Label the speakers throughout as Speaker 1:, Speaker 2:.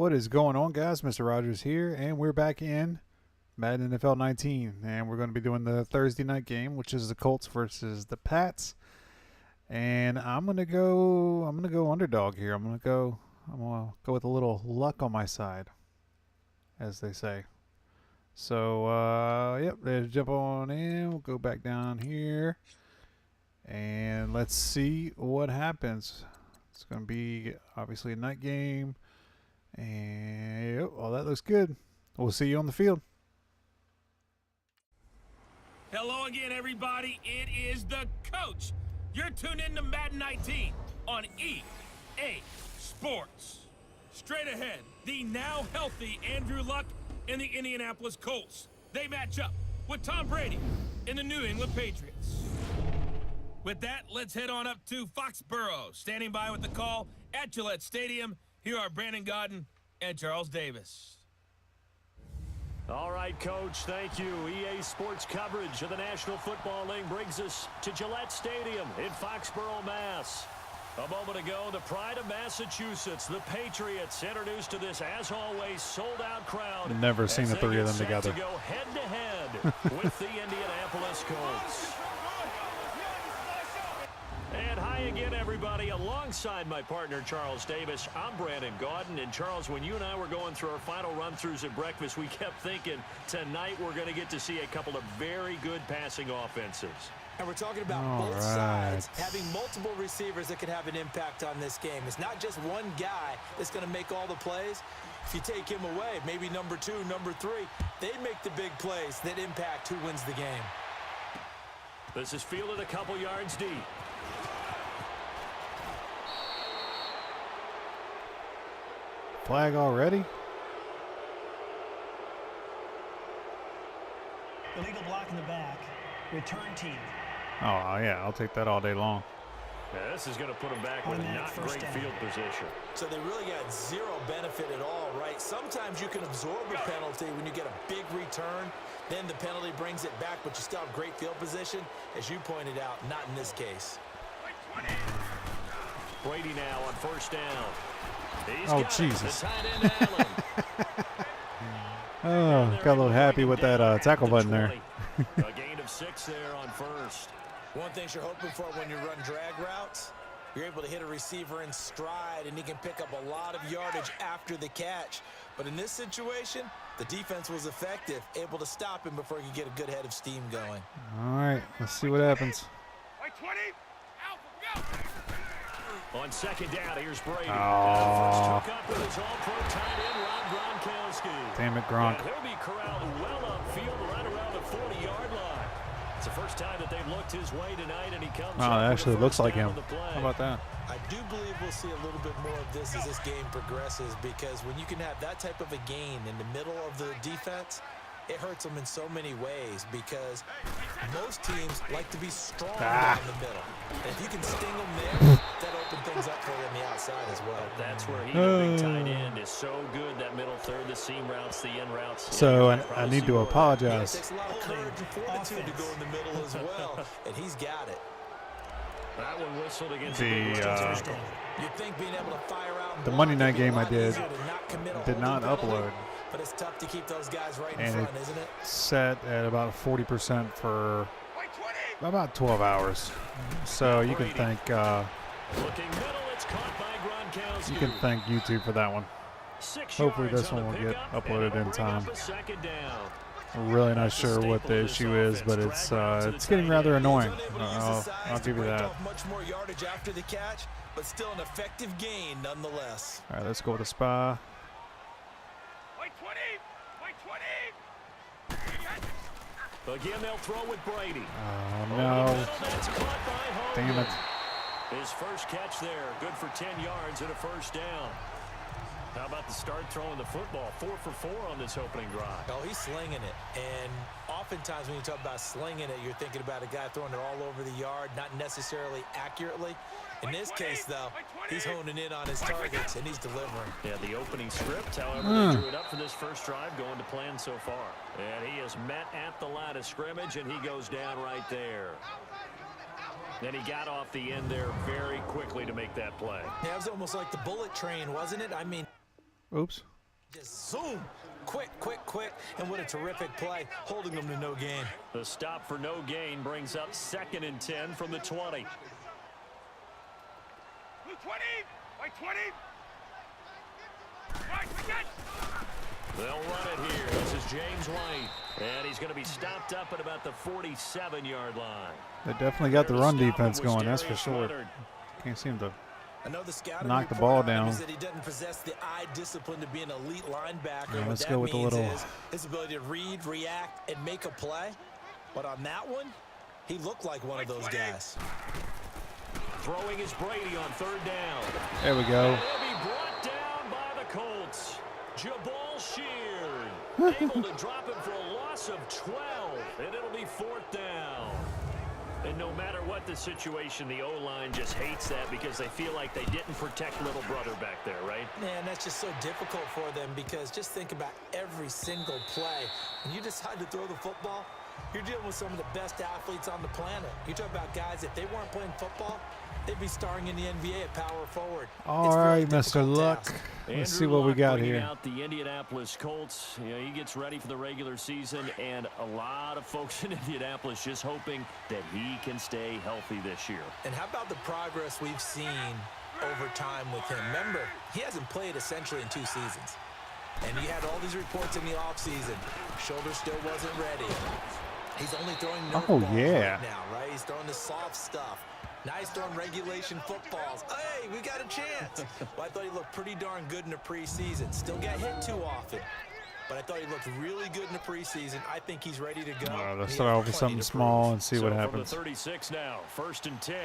Speaker 1: What is going on, guys? Mr. Rogers here, and we're back in Madden NFL 19, and we're going to be doing the Thursday night game, which is the Colts versus the Pats. And I'm gonna go underdog here. I'm gonna go with a little luck on my side, as they say. So yep, let's jump on in. We'll go back down here, and let's see what happens. It's gonna be obviously a night game, and yep, well, that looks good. We'll see you on the field.
Speaker 2: Hello again, everybody. It is the coach. You're tuned in to Madden 19 on EA Sports. Straight ahead, the now healthy Andrew Luck and the Indianapolis Colts. They match up with Tom Brady and the New England Patriots. With that, let's head on up to Foxborough. Standing by with the call at Gillette Stadium, here are Brandon Gaudin and Charles Davis.
Speaker 3: All right, Coach, thank you. EA Sports coverage of the National Football League brings us to Gillette Stadium in Foxborough, Mass. A moment ago, the pride of Massachusetts, the Patriots, introduced to this, as always, sold-out crowd.
Speaker 1: Never seen the three of them together.
Speaker 3: To go head-to-head with the Indianapolis Colts. And hi again, everybody. Alongside my partner, Charles Davis, I'm Brandon Gaudin. And Charles, when you and I were going through our final run-throughs at breakfast, we kept thinking tonight we're going to get to see a couple of very good passing offenses.
Speaker 4: And we're talking about both sides having multiple receivers that can have an impact on this game. It's not just one guy that's going to make all the plays. If you take him away, maybe number two, number three, they make the big plays that impact who wins the game.
Speaker 3: This is fielded a couple yards deep.
Speaker 1: Flag already?
Speaker 5: Illegal block in the back. Return team.
Speaker 1: Oh, yeah, I'll take that all day long.
Speaker 3: Yeah, this is going to put them back with a not great field position.
Speaker 4: So they really got zero benefit at all, right? Sometimes you can absorb a penalty when you get a big return. Then the penalty brings it back, but you still have great field position. As you pointed out, not in this case.
Speaker 3: Brady now on first down.
Speaker 1: Oh, Jesus. Oh, got a little happy with that tackle button there.
Speaker 3: A gain of 6 there on first.
Speaker 4: One thing you're hoping for when you run drag routes, you're able to hit a receiver in stride, and he can pick up a lot of yardage after the catch. But in this situation, the defense was effective, able to stop him before he could get a good head of steam going.
Speaker 1: All right, let's see what happens.
Speaker 3: On second down, here's Brady.
Speaker 1: Oh.
Speaker 3: First took up with his all-pro tight end, Rob Gronkowski.
Speaker 1: Damn it, Gronk.
Speaker 3: And he'll be corralled well upfield right around the 40-yard line. It's the first time that they've looked his way tonight, and he comes
Speaker 1: Wow,
Speaker 3: up
Speaker 1: it
Speaker 3: with
Speaker 1: actually
Speaker 3: the
Speaker 1: looks
Speaker 3: first
Speaker 1: like
Speaker 3: down
Speaker 1: him.
Speaker 3: on the play.
Speaker 1: How about that?
Speaker 4: I do believe we'll see a little bit more of this as this game progresses, because when you can have that type of a gain in the middle of the defense, it hurts them in so many ways, because most teams like to be strong down the middle. And if you can sting them there, that opens things up for you on the outside as well.
Speaker 3: That's where he, the big tight end, is so good, that middle third, the seam routes, the in routes.
Speaker 1: So I need to apologize.
Speaker 4: It takes a lot of courage and fortitude to go in the middle as well, and he's got it.
Speaker 3: That one whistled against
Speaker 1: The
Speaker 4: you think being able to fire out
Speaker 1: the Monday night game I did
Speaker 4: penalty,
Speaker 1: not upload.
Speaker 4: But it's tough to keep those guys right in
Speaker 1: And
Speaker 4: front, isn't it?
Speaker 1: Set at about 40% for about 12 hours. So you can thank YouTube for that one. Hopefully this one will get uploaded in time. I'm really not sure what the issue is, but it's getting rather annoying. I'll give you that.
Speaker 4: Much more yardage after the catch, but still an effective gain nonetheless.
Speaker 1: All right, let's go with the spy.
Speaker 3: Again, they'll throw with Brady.
Speaker 1: Oh, no. Damn it.
Speaker 3: His first catch there, good for 10 yards and a first down. How about the start throwing the football? 4 for 4 on this opening drive.
Speaker 4: Oh, he's slinging it. And oftentimes when you talk about slinging it, you're thinking about a guy throwing it all over the yard, not necessarily accurately. In this case, though, he's honing in on his targets, and he's delivering.
Speaker 3: Yeah, the opening script, however, they drew it up for this first drive, going to plan so far. And he is met at the line of scrimmage, and he goes down right there. Then he got off the end there very quickly to make that play.
Speaker 4: Yeah, it was almost like the bullet train, wasn't it? I mean...
Speaker 1: Oops.
Speaker 4: Just zoom. Quick, and what a terrific play, holding them to no gain.
Speaker 3: The stop for no gain brings up 2nd and 10 from the 20.
Speaker 2: 20, by 20.
Speaker 3: They'll run it here. This is James White, and he's going to be stopped up at about the 47-yard line.
Speaker 1: They definitely got the run defense going, that's for sure. Can't seem to knock the ball down.
Speaker 4: That he doesn't possess the eye discipline to be an elite linebacker.
Speaker 1: Yeah, let's
Speaker 4: what
Speaker 1: go
Speaker 4: that
Speaker 1: with the
Speaker 4: means
Speaker 1: little
Speaker 4: is his ability to read, react, and make a play. But on that one, he looked like one of those guys.
Speaker 3: Throwing is Brady on 3rd down.
Speaker 1: There we go.
Speaker 3: And he'll be brought down by the Colts. Jabal Sheard able to drop him for a loss of 12, and it'll be 4th down. And no matter what the situation, the O-line just hates that because they feel like they didn't protect little brother back there, right?
Speaker 4: Man, that's just so difficult for them because just think about every single play. When you decide to throw the football, you're dealing with some of the best athletes on the planet. You talk about guys, if they weren't playing football, they'd be starring in the NBA at power forward.
Speaker 1: All right, Mr. Luck. Let's see what we got here.
Speaker 3: Out the Indianapolis Colts. You know, he gets ready for the regular season, and a lot of folks in Indianapolis just hoping that he can stay healthy this year.
Speaker 4: And how about the progress we've seen over time with him? Remember, he hasn't played essentially in 2 seasons. And he had all these reports in the offseason. Shoulder still wasn't ready. He's only throwing nerf balls right now, right? He's throwing the soft stuff. Now he's throwing regulation footballs. Hey, we got a chance. Well, I thought he looked pretty darn good in the preseason. Still got hit too often. But I thought he looked really good in the preseason. I think he's ready to go.
Speaker 1: Let's start off with something small and see what happens.
Speaker 3: From the 36 now, 1st and 10.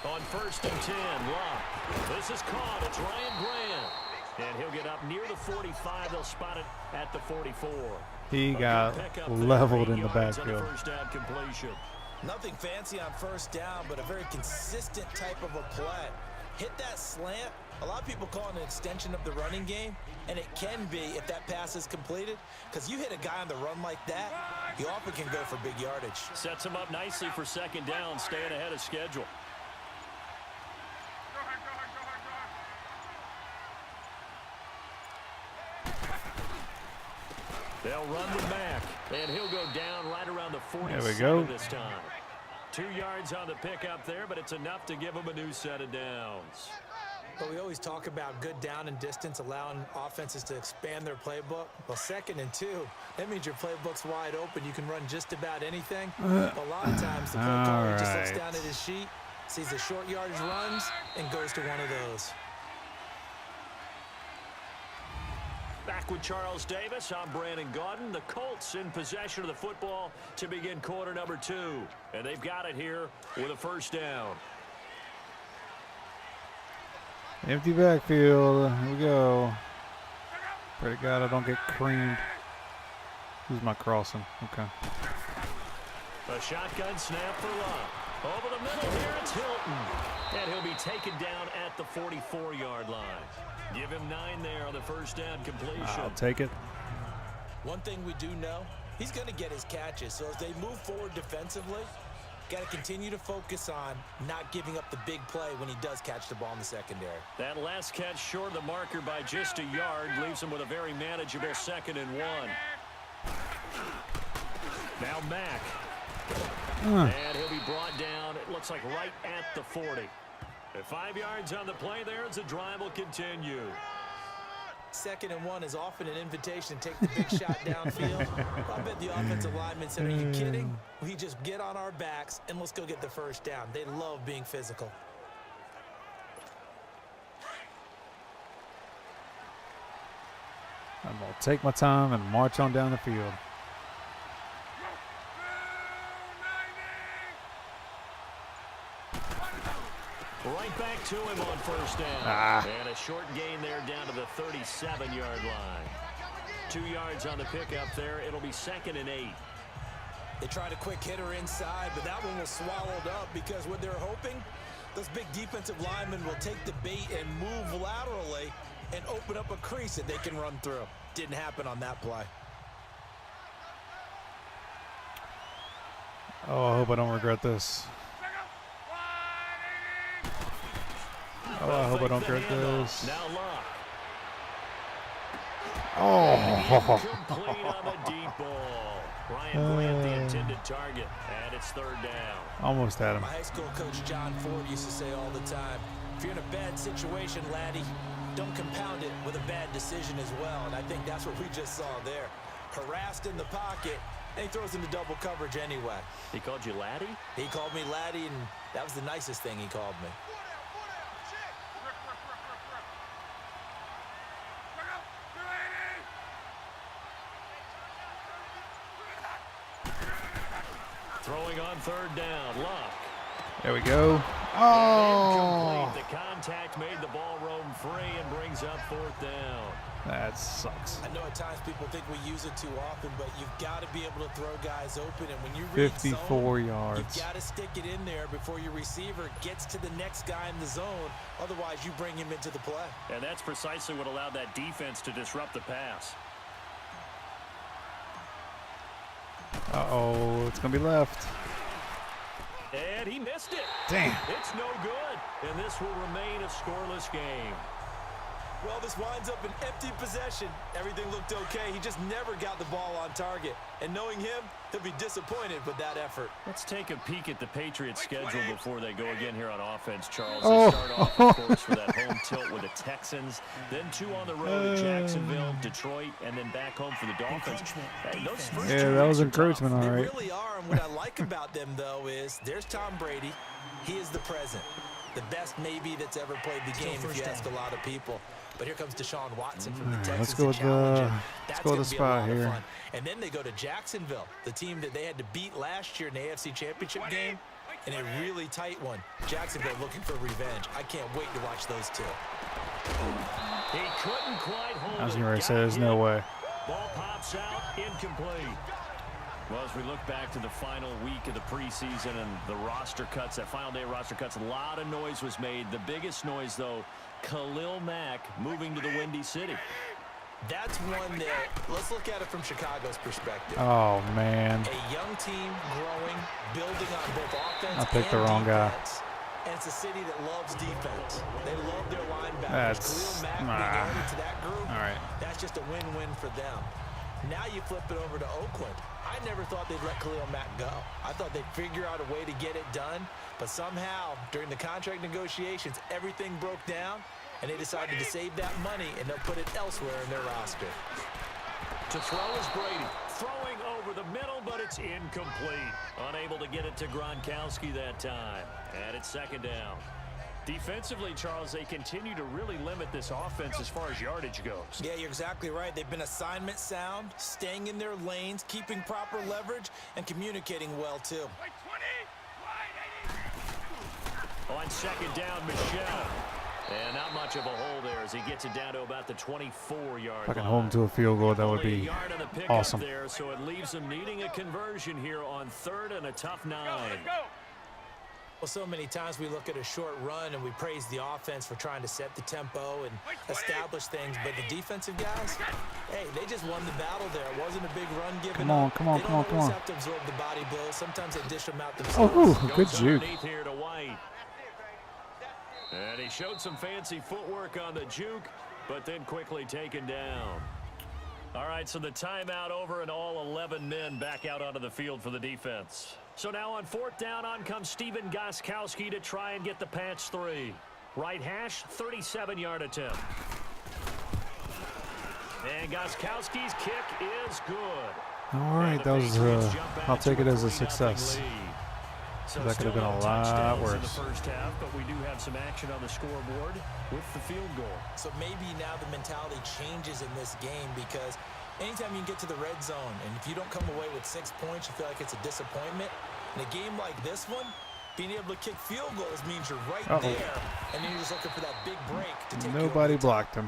Speaker 3: On 1st and 10, Luck. This is caught. It's Ryan Grant. And he'll get up near the 45. They'll spot it at the 44.
Speaker 1: He got leveled in the backfield.
Speaker 3: First down completion.
Speaker 4: Nothing fancy on 1st down, but a very consistent type of a play. Hit that slant. A lot of people call it an extension of the running game, and it can be if that pass is completed, because you hit a guy on the run like that, you often can go for big yardage.
Speaker 3: Sets him up nicely for 2nd down, staying ahead of schedule. They'll run with Mack, and he'll go down right around the 47 this time. 2 yards on the pickup there, but it's enough to give him a new set of downs.
Speaker 4: But we always talk about good down and distance, allowing offenses to expand their playbook. Well, 2nd and 2, that means your playbook's wide open. You can run just about anything. A lot of times the play caller just looks down at his sheet, sees the short yardage runs, and goes to one of those.
Speaker 3: Back with Charles Davis, I'm Brandon Gaudin. The Colts in possession of the football to begin quarter number 2. And they've got it here with a 1st down.
Speaker 1: Empty backfield. Here we go. Pray to God I don't get creamed. Who's my crossing? Okay.
Speaker 3: A shotgun snap for Luck. Over the middle here, it's Hilton. And he'll be taken down at the 44-yard line. Give him 9 there on the 1st down completion.
Speaker 1: I'll take it.
Speaker 4: One thing we do know, he's going to get his catches. So as they move forward defensively, got to continue to focus on not giving up the big play when he does catch the ball in the secondary.
Speaker 3: That last catch short of the marker by just a yard leaves him with a very manageable 2nd and 1. Now Mack. And he'll be brought down, it looks like right at the 40. At 5 yards on the play there, as the drive will continue.
Speaker 4: 2nd and 1 is often an invitation to take the big shot downfield. I bet the offensive lineman said, are you kidding? We just get on our backs and let's go get the 1st down. They love being physical.
Speaker 1: I'm going to take my time and march on down the field.
Speaker 3: Right back to him on 1st down. And a short gain there down to the 37-yard line. 2 yards on the pickup there. It'll be 2nd and 8.
Speaker 4: They tried a quick hitter inside, but that one was swallowed up because what they're hoping, those big defensive linemen will take the bait and move laterally and open up a crease that they can run through. Didn't happen on that play.
Speaker 1: Oh, I hope I don't regret this. Oh, I hope I don't regret this.
Speaker 3: Now Luck.
Speaker 1: Oh.
Speaker 3: Complete on the deep ball. Ryan Grant, the intended target, and it's third down.
Speaker 1: Almost had him.
Speaker 4: My high school coach John Ford used to say all the time, if you're in a bad situation, laddie, don't compound it with a bad decision as well. And I think that's what we just saw there. Harassed in the pocket, and he throws into double coverage anyway.
Speaker 3: He called you laddie?
Speaker 4: He called me laddie, and that was the nicest thing he called me.
Speaker 3: Throwing on third down, Luck.
Speaker 1: There we go. Oh.
Speaker 3: The contact made the ball roam free and brings up fourth down.
Speaker 1: That sucks.
Speaker 4: I know at times people think we use it too often, but you've got to be able to throw guys open. And when you read
Speaker 1: 54
Speaker 4: zone,
Speaker 1: yards.
Speaker 4: You've got to stick it in there before your receiver gets to the next guy in the zone. Otherwise, you bring him into the play.
Speaker 3: And that's precisely what allowed that defense to disrupt the pass.
Speaker 1: Uh-oh, it's going to be left.
Speaker 3: And he missed it.
Speaker 1: Damn.
Speaker 3: It's no good. And this will remain a scoreless game.
Speaker 4: Well, this winds up an empty possession. Everything looked okay. He just never got the ball on target. And knowing him, he'll be disappointed with that effort.
Speaker 3: Let's take a peek at the Patriots schedule before they go again here on offense, Charles.
Speaker 1: Oh.
Speaker 3: They start off, of course, for that home tilt with the Texans, then 2 on the road at Jacksonville, Detroit, and then back home for the Dolphins. Hey, those first
Speaker 1: Yeah,
Speaker 3: 2
Speaker 1: that was
Speaker 3: weeks are
Speaker 1: encouragement,
Speaker 3: tough.
Speaker 1: all
Speaker 4: They
Speaker 1: right.
Speaker 4: really are, and what I like about them, though, is there's Tom Brady. He is the present. The best maybe that's ever played the game, if you ask a lot of people. But here comes Deshaun Watson from the Texans.
Speaker 1: Let's go with the spot here.
Speaker 4: Fun. And then they go to Jacksonville, the team that they had to beat last year in the AFC Championship game, in a really tight one. Jacksonville looking for revenge. I can't wait to watch those two.
Speaker 3: He couldn't quite hold
Speaker 1: I was
Speaker 3: it.
Speaker 1: going to say,
Speaker 3: Got
Speaker 1: there's
Speaker 3: hit.
Speaker 1: no way.
Speaker 3: Ball pops out, incomplete. Well, as we look back to the final week of the preseason and the roster cuts, that final day roster cuts, a lot of noise was made. The biggest noise, though, Khalil Mack moving to the Windy City.
Speaker 4: That's one that, let's look at it from Chicago's perspective.
Speaker 1: Oh, man.
Speaker 4: A young team growing, building on both offense
Speaker 1: I picked
Speaker 4: and
Speaker 1: the wrong guy.
Speaker 4: defense. And it's a city that loves defense. They love their linebackers.
Speaker 1: That's-
Speaker 4: Khalil Mack being added to that group,
Speaker 1: All right.
Speaker 4: that's just a win-win for them. Now you flip it over to Oakland. I never thought they'd let Khalil Mack go. I thought they'd figure out a way to get it done, but somehow, during the contract negotiations, everything broke down, and they decided to save that money, and they'll put it elsewhere in their roster.
Speaker 3: To throw is Brady. Throwing over the middle, but it's incomplete. Unable to get it to Gronkowski that time. And it's second down. Defensively, Charles, they continue to really limit this offense as far as yardage goes.
Speaker 4: Yeah, you're exactly right. They've been assignment sound, staying in their lanes, keeping proper leverage, and communicating well, too.
Speaker 3: On second down, Michelle. And not much of a hole there as he gets it down to about the 24-yard
Speaker 1: If I can
Speaker 3: line.
Speaker 1: hold him to a field goal, that would
Speaker 3: Only a
Speaker 1: be
Speaker 3: yard on the pickup
Speaker 1: awesome.
Speaker 3: there, so it leaves them needing a conversion here on third and a tough 9.
Speaker 4: Well, so many times we look at a short run and we praise the offense for trying to set the tempo and establish things, but the defensive guys, hey, they just won the battle there. It wasn't a big run given
Speaker 1: Come on,
Speaker 4: up.
Speaker 1: come on,
Speaker 4: they
Speaker 1: come
Speaker 4: don't
Speaker 1: on, come
Speaker 4: always
Speaker 1: on.
Speaker 4: have to absorb the body blows. Sometimes they dish them out
Speaker 1: Oh,
Speaker 4: themselves.
Speaker 1: ooh, good
Speaker 3: Goes
Speaker 1: juke.
Speaker 3: underneath here to White. And he showed some fancy footwork on the juke, but then quickly taken down. All right, so the timeout over and all 11 men back out onto the field for the defense. So now on fourth down, on comes Steven Gostkowski to try and get the patch 3. Right hash, 37-yard attempt. And Gostkowski's kick is good.
Speaker 1: All right, that was, I'll take it as a success.
Speaker 3: So
Speaker 1: That could have been a
Speaker 3: still no
Speaker 1: lot
Speaker 3: touchdowns
Speaker 1: worse.
Speaker 3: in the first half, but we do have some action on the scoreboard with the field goal.
Speaker 4: So maybe now the mentality changes in this game because anytime you can get to the red zone and if you don't come away with 6 points, you feel like it's a disappointment. In a game like this one, being able to kick field goals means you're right there, and then you're just looking for that big break to take you over
Speaker 1: Nobody
Speaker 4: the top.
Speaker 1: blocked him.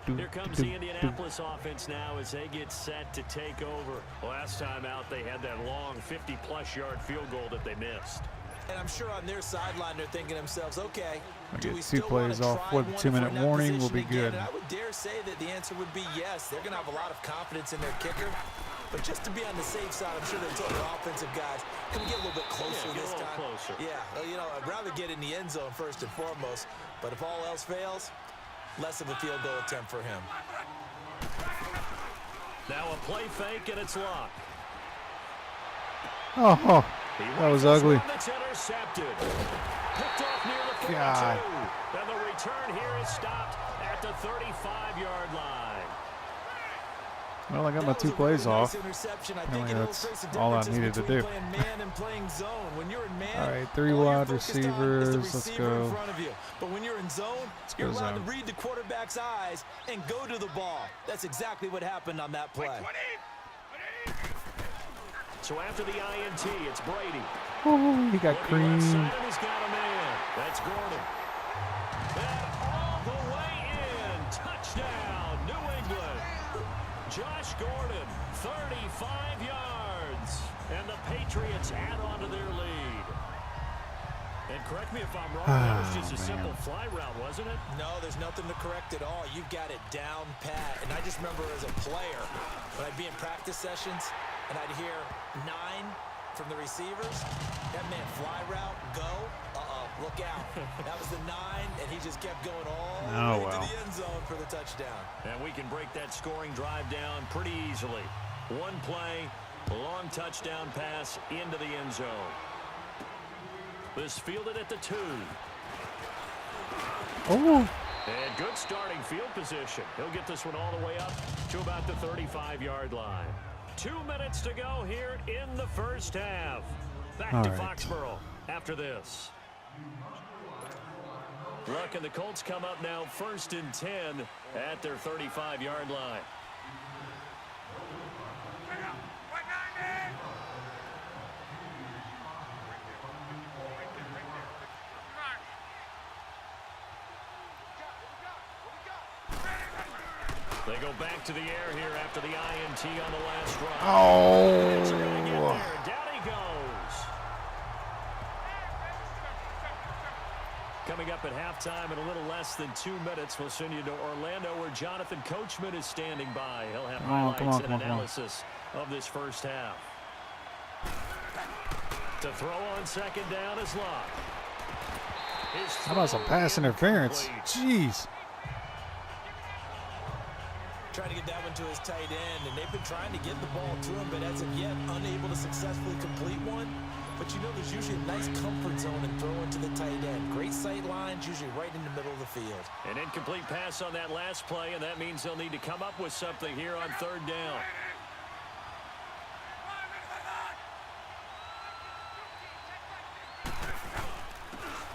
Speaker 3: Here comes the Indianapolis offense now as they get set to take over. Last time out, they had that long 50-plus yard field goal that they missed.
Speaker 4: And I'm sure on their sideline they're thinking to themselves, okay, do we
Speaker 1: Get
Speaker 4: still
Speaker 1: 2 plays
Speaker 4: wanna
Speaker 1: off
Speaker 4: try
Speaker 1: with a
Speaker 4: one
Speaker 1: 2-minute
Speaker 4: if we're in that
Speaker 1: warning. We'll
Speaker 4: position
Speaker 1: be
Speaker 4: again?
Speaker 1: good.
Speaker 4: And I would dare say that the answer would be yes. They're going to have a lot of confidence in their kicker. But just to be on the safe side, I'm sure they'll tell their offensive guys, can we get a little bit closer this time?
Speaker 3: Closer.
Speaker 4: Yeah, well, you know, I'd rather get in the end zone first and foremost. But if all else fails, less of a field goal attempt for him.
Speaker 3: Now a play fake, and it's locked.
Speaker 1: Oh, that was ugly.
Speaker 3: It's intercepted. Picked off near the 42.
Speaker 1: God.
Speaker 3: And the return here is stopped at the 35-yard line.
Speaker 1: Well, I got my 2 plays off.
Speaker 4: Interception. I
Speaker 1: Apparently
Speaker 4: think it
Speaker 1: that's
Speaker 4: illustrates the
Speaker 1: all I
Speaker 4: differences
Speaker 1: needed to
Speaker 4: between
Speaker 1: do.
Speaker 4: playing man and playing zone. When you're in man,
Speaker 1: All right, 3
Speaker 4: all you're
Speaker 1: wide
Speaker 4: focused on is the
Speaker 1: receivers. Let's
Speaker 4: receiver in
Speaker 1: go.
Speaker 4: front of you. But when you're in zone, you're
Speaker 1: go
Speaker 4: allowed
Speaker 1: zone.
Speaker 4: to read the quarterback's eyes and go to the ball. That's exactly what happened on that play.
Speaker 3: So after the INT, it's Brady.
Speaker 1: Oh, he got
Speaker 3: Looking left
Speaker 1: creamed.
Speaker 3: side, and he's got a man. That's Gordon. And all the way in. Touchdown, New England. Josh Gordon, 35 yards. And the Patriots add on to their lead. And correct me if I'm wrong, that was just a simple fly route, wasn't it?
Speaker 4: No, there's nothing to correct at all. You've got it down pat. And I just remember as a player, when I'd be in practice sessions, and I'd hear 9 from the receivers. That meant fly route, go. Look out. That was the 9, and he just kept going all the way to the end zone for the touchdown.
Speaker 3: And we can break that scoring drive down pretty easily. One play, long touchdown pass into the end zone. This fielded at the 2.
Speaker 1: Oh,
Speaker 3: And good starting field position. He'll get this one all the way up to about the 35-yard line. 2 minutes to go here in the first half. Back to Foxborough after this. Look, and the Colts come up now 1st and 10 at their 35-yard line. They go back to the air here after the INT on the last drive. It's gonna get there. Down he goes. Coming up at halftime in a little less than 2 minutes, we'll send you to Orlando where Jonathan Coachman is standing by. He'll have highlights and analysis of this first half. To throw on 2nd down is Locke.
Speaker 1: how about some pass interference? Jeez.
Speaker 4: Trying to get that one to his tight end, and they've been trying to get the ball to him, but as of yet, unable to successfully complete one. But you know there's usually a nice comfort zone in throwing to the tight end. Great sight lines, usually right in the middle of the field.
Speaker 3: An incomplete pass on that last play, and that means they'll need to come up with something here on 3rd down.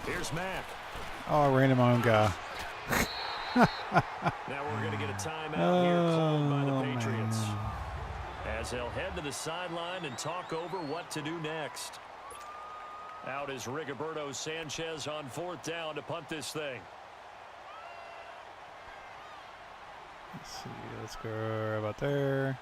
Speaker 3: Here's Mack.
Speaker 1: Oh, I ran in my own guy.
Speaker 3: Now we're going to get a timeout here called by the Patriots.
Speaker 1: Man.
Speaker 3: As they'll head to the sideline and talk over what to do next. Out is Rigoberto Sanchez on 4th down to punt this thing.
Speaker 1: Let's see. Let's go right about there.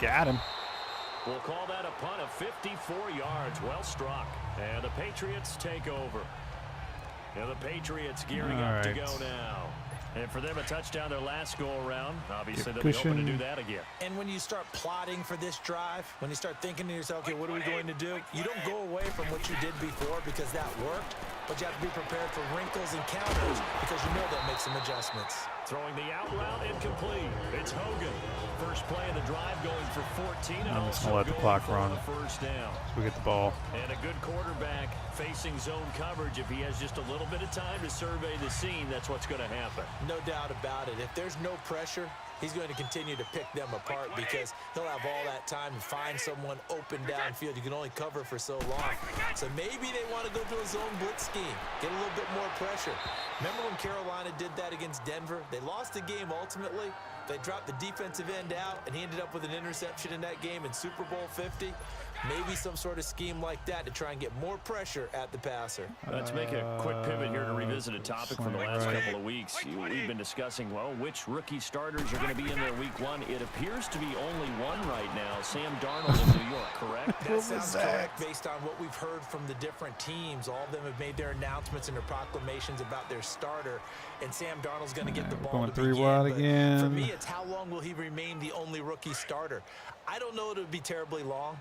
Speaker 1: Got him.
Speaker 3: We'll call that a punt of 54 yards. Well struck. And the Patriots take over. And the Patriots gearing up to go now. And for them, a touchdown their last go-around. Obviously, they'll be hoping to do that again.
Speaker 4: And when you start plotting for this drive, when you start thinking to yourself, okay, what are we going to do? You don't go away from what you did before because that worked, but you have to be prepared for wrinkles and counters because you know they'll make some adjustments.
Speaker 3: Throwing the out route incomplete. It's Hogan. First play of the drive going for 14. And
Speaker 1: I'm just
Speaker 3: also
Speaker 1: going to let the clock run.
Speaker 3: First down.
Speaker 1: So we get the ball.
Speaker 3: And a good quarterback facing zone coverage. If he has just a little bit of time to survey the scene, that's what's going to happen.
Speaker 4: No doubt about it. If there's no pressure, he's going to continue to pick them apart because he'll have all that time to find someone open downfield. You can only cover for so long. So maybe they want to go to a zone blitz scheme, get a little bit more pressure. Remember when Carolina did that against Denver? They They lost the game ultimately. They dropped the defensive end out, and he ended up with an interception in that game in Super Bowl 50. Maybe some sort of scheme like that to try and get more pressure at the passer.
Speaker 3: Let's make a quick pivot here to revisit a topic from the last couple of weeks. We've been discussing, well, which rookie starters are going to be in there week 1. It appears to be only one right now, Sam Darnold in New York, correct?
Speaker 4: That sounds correct based on what we've heard from the different teams. All of them have made their announcements and their proclamations about their starter, and Sam Darnold's going to get the ball
Speaker 1: Going
Speaker 4: to
Speaker 1: 3
Speaker 4: begin.
Speaker 1: wide
Speaker 4: But
Speaker 1: again.
Speaker 4: for me, it's how long will he remain the only rookie starter? I don't know it would be terribly long.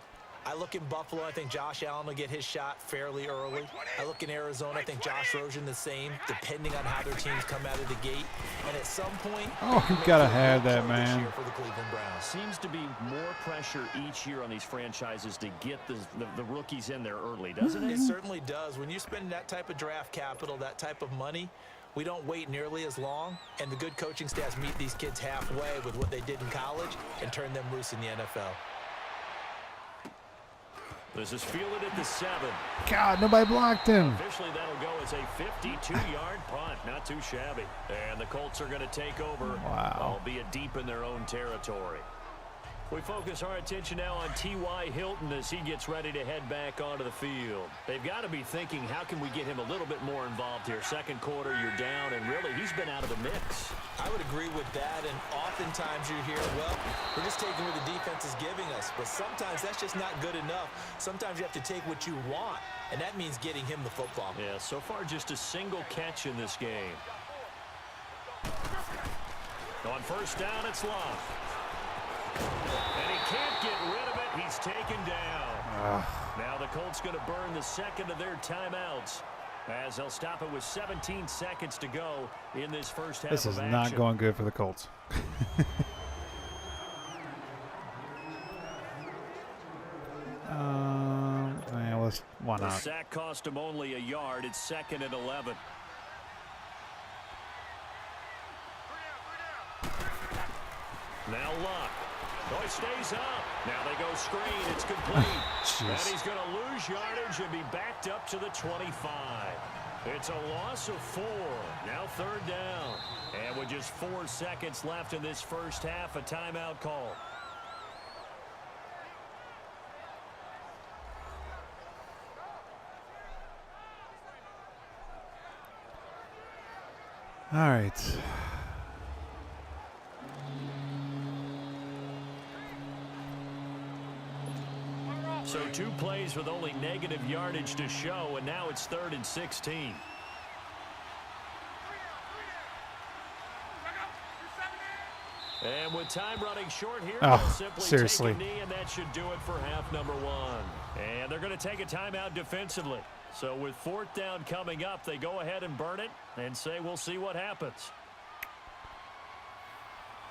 Speaker 4: I look in Buffalo, I think Josh Allen will get his shot fairly early. I look in Arizona, I think Josh Rosen the same, depending on how their teams come out of the gate. And at some point,
Speaker 1: Oh, you gotta have that, man.
Speaker 4: for the Cleveland Browns.
Speaker 3: Seems to be more pressure each year on these franchises to get the rookies in there early, doesn't it?
Speaker 4: It certainly does. When you spend that type of draft capital, that type of money, we don't wait nearly as long, and the good coaching staffs meet these kids halfway with what they did in college and turn them loose in the NFL.
Speaker 3: This is fielded at the 7.
Speaker 1: God, nobody blocked him.
Speaker 3: Officially, that'll go as a 52-yard punt. Not too shabby. And the Colts are going to take over,
Speaker 1: Wow.
Speaker 3: albeit deep in their own territory. We focus our attention now on T.Y. Hilton as he gets ready to head back onto the field. They've got to be thinking, how can we get him a little bit more involved here? Second quarter, you're down, and really, he's been out of the mix.
Speaker 4: I would agree with that, and oftentimes you hear, well, we're just taking what the defense is giving us, but sometimes that's just not good enough. Sometimes you have to take what you want, and that means getting him the football.
Speaker 3: Yeah, so far just a single catch in this game. On first down, it's Love. And he can't get rid of it. He's taken down. Now the Colts going to burn the second of their timeouts as they'll stop it with 17 seconds to go in this first half of
Speaker 1: This is
Speaker 3: action.
Speaker 1: not going good for the Colts. Yeah, why
Speaker 3: The
Speaker 1: not?
Speaker 3: sack cost him only a yard. It's 2nd and 11. Now Luck. Oh, he stays up. Now they go screen. It's complete. And he's going to lose yardage and be backed up to the 25. It's a loss of 4. Now 3rd down. And with just 4 seconds left in this first half, a timeout call.
Speaker 1: All right.
Speaker 3: So 2 plays with only negative yardage to show, and now it's 3rd and 16. And with time running short here, they'll simply
Speaker 1: seriously.
Speaker 3: take a knee, and that should do it for half number 1. And they're going to take a timeout defensively. So with 4th down coming up, they go ahead and burn it and say we'll see what happens.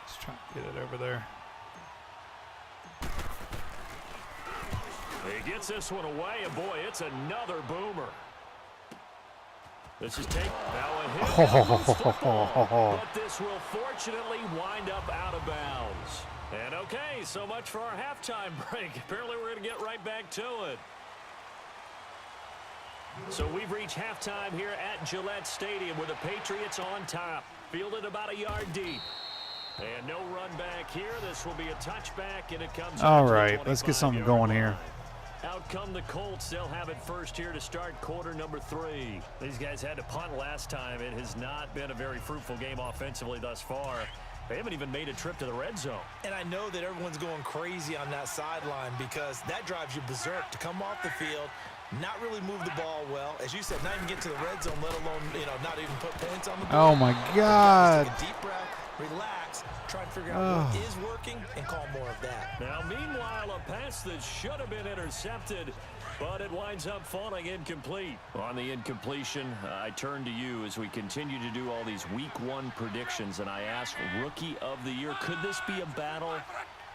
Speaker 1: Just trying to get it over there.
Speaker 3: He gets this one away, and boy, it's another boomer. This is now a hit on loose football, but this will fortunately wind up out of bounds. And okay, so much for our halftime break. Apparently we're going to get right back to it. So we've reached halftime here at Gillette Stadium with the Patriots on top, fielded about a yard deep. And no run back here. This will be a touchback, and it comes
Speaker 1: All
Speaker 3: out to the
Speaker 1: right, let's get something
Speaker 3: 25-yard
Speaker 1: going here.
Speaker 3: line. Out come the Colts. They'll have it first here to start quarter number 3. These guys had to punt last time. It has not been a very fruitful game offensively thus far. They haven't even made a trip to the red zone.
Speaker 4: And I know that everyone's going crazy on that sideline because that drives you berserk to come off the field, not really move the ball well. As you said, not even get to the red zone, let alone, not even put points on the board.
Speaker 1: Oh, my God.
Speaker 4: Take a deep breath, relax, try and figure out what is working, and call more of that.
Speaker 3: Now, meanwhile, a pass that should have been intercepted, but it winds up falling incomplete. On the incompletion, I turn to you as we continue to do all these week 1 predictions, and I ask Rookie of the Year, could this be a battle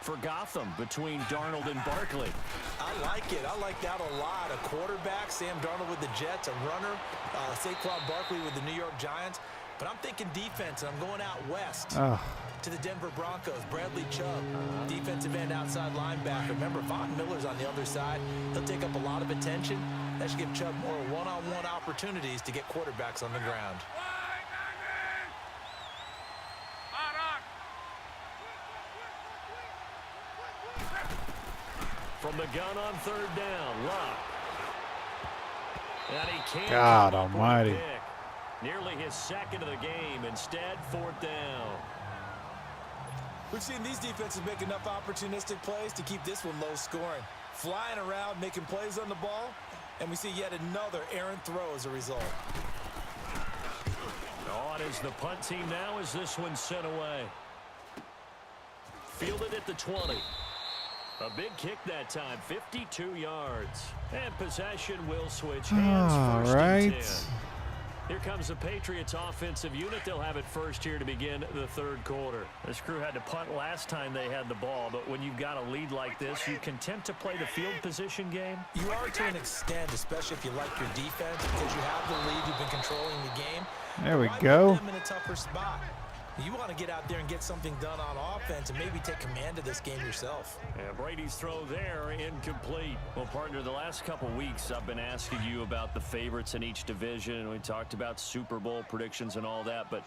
Speaker 3: for Gotham between Darnold and Barkley?
Speaker 4: I like it. I like that a lot. A quarterback, Sam Darnold with the Jets, a runner, Saquon Barkley with the New York Giants. But I'm thinking defense, and I'm going out west to the Denver Broncos. Bradley Chubb, defensive end, outside linebacker. Remember, Von Miller's on the other side. He'll take up a lot of attention. That should give Chubb more one-on-one opportunities to get quarterbacks on the ground.
Speaker 3: From the gun on third down, Luck. And he can't
Speaker 1: God
Speaker 3: come up with a
Speaker 1: almighty.
Speaker 3: pick. Nearly his second of the game. Instead, fourth down.
Speaker 4: We've seen these defenses make enough opportunistic plays to keep this one low scoring. Flying around, making plays on the ball, and we see yet another errant throw as a result.
Speaker 3: On is the punt team now as this one's sent away. Fielded at the 20. A big kick that time, 52 yards. And possession will switch hands.
Speaker 1: All
Speaker 3: first and
Speaker 1: right.
Speaker 3: 10. Here comes the Patriots offensive unit. They'll have it first here to begin the third quarter. This crew had to punt last time they had the ball, but when you've got a lead like this, you content to play the field position game?
Speaker 4: You are to an extent, especially if you like your defense, because you have the lead, you've been controlling the game.
Speaker 1: There we
Speaker 4: Why
Speaker 1: go.
Speaker 4: put them in a tougher spot? You want to get out there and get something done on offense and maybe take command of this game yourself.
Speaker 3: And Brady's throw there, incomplete. Well, partner, the last couple weeks I've been asking you about the favorites in each division, and we talked about Super Bowl predictions and all that, but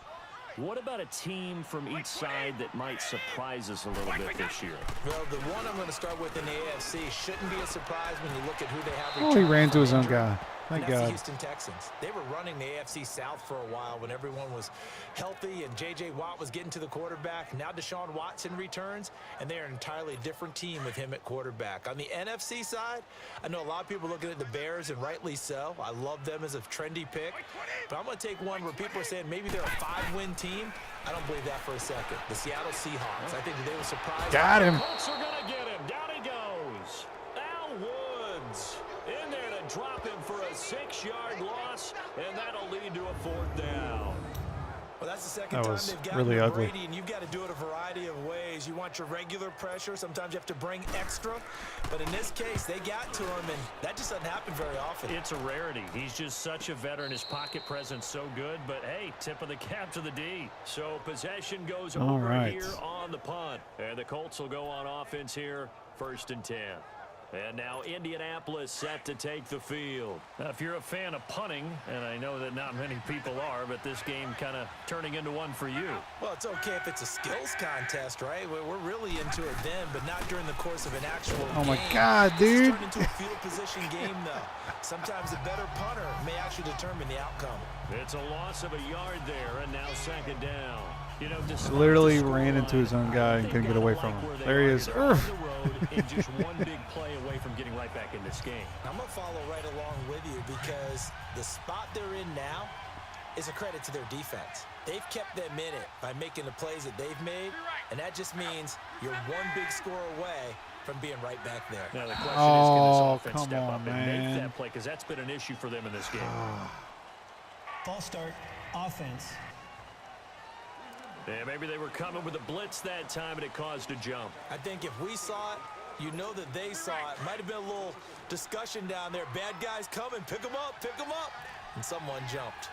Speaker 3: what about a team from each side that might surprise us a little bit this year?
Speaker 4: Well, the one I'm going to start with in the AFC shouldn't be a surprise when you look at who they have.
Speaker 1: Oh, he ran to his own guy.
Speaker 4: And
Speaker 1: Thank
Speaker 4: that's the
Speaker 1: God.
Speaker 4: Houston Texans. They were running the AFC South for a while when everyone was healthy and J.J. Watt was getting to the quarterback. Now Deshaun Watson returns, and they are an entirely different team with him at quarterback. On the NFC side, I know a lot of people are looking at the Bears, and rightly so. I love them as a trendy pick. But I'm going to take one where people are saying maybe they're a 5-win team. I don't believe that for a second. The Seattle Seahawks. I think that they will surprise.
Speaker 1: Got him.
Speaker 3: Colts are going to get him. Down he goes. Al Woods in there to drop him for a 6-yard loss, and that'll lead to a fourth down.
Speaker 4: Well, that's the second
Speaker 1: That
Speaker 4: time
Speaker 1: was
Speaker 4: they've gotten
Speaker 1: really
Speaker 4: to
Speaker 1: ugly.
Speaker 4: Brady, and you've got to do it a variety of ways. You want your regular pressure. Sometimes you have to bring extra. But in this case, they got to him, and that just doesn't happen very often.
Speaker 3: It's a rarity. He's just such a veteran. His pocket presence so good. But, hey, tip of the cap to the D. So possession goes
Speaker 1: All
Speaker 3: over
Speaker 1: right.
Speaker 3: here on the punt. And the Colts will go on offense here, 1st and 10. And now Indianapolis set to take the field. Now, if you're a fan of punting, and I know that not many people are, but this game kind of turning into one for you.
Speaker 4: Well, it's okay if it's a skills contest, right? We're really into it then, but not during the course of an actual
Speaker 1: Oh my
Speaker 4: game.
Speaker 1: God,
Speaker 4: This has
Speaker 1: dude.
Speaker 4: turned into a field position game, though. Sometimes the better punter may actually determine the outcome.
Speaker 3: It's a loss of a yard there, and now 2nd down. You know, despite
Speaker 1: Literally
Speaker 3: the
Speaker 1: ran into his own guy and
Speaker 3: they've
Speaker 1: couldn't get
Speaker 3: gotta
Speaker 1: away
Speaker 3: like
Speaker 1: from him.
Speaker 3: where they
Speaker 1: There he
Speaker 3: are.
Speaker 1: is.
Speaker 3: They're on the road and just one big play away from getting right back in this game.
Speaker 4: I'm going to follow right along with you because the spot they're in now is a credit to their defense. They've kept them in it by making the plays that they've made, and that just means you're one big score away from being right back there.
Speaker 3: Now the question is,
Speaker 1: Oh,
Speaker 3: can this offense
Speaker 1: come
Speaker 3: step
Speaker 1: on,
Speaker 3: up and
Speaker 1: man.
Speaker 3: make that play? Because that's been an issue for them in this game.
Speaker 5: False start, offense.
Speaker 3: Yeah, maybe they were coming with a blitz that time, and it caused a jump.
Speaker 4: I think if we saw it, you know that they saw it. Might have been a little discussion down there. Bad guys coming. Pick them up. Pick them up. And someone jumped.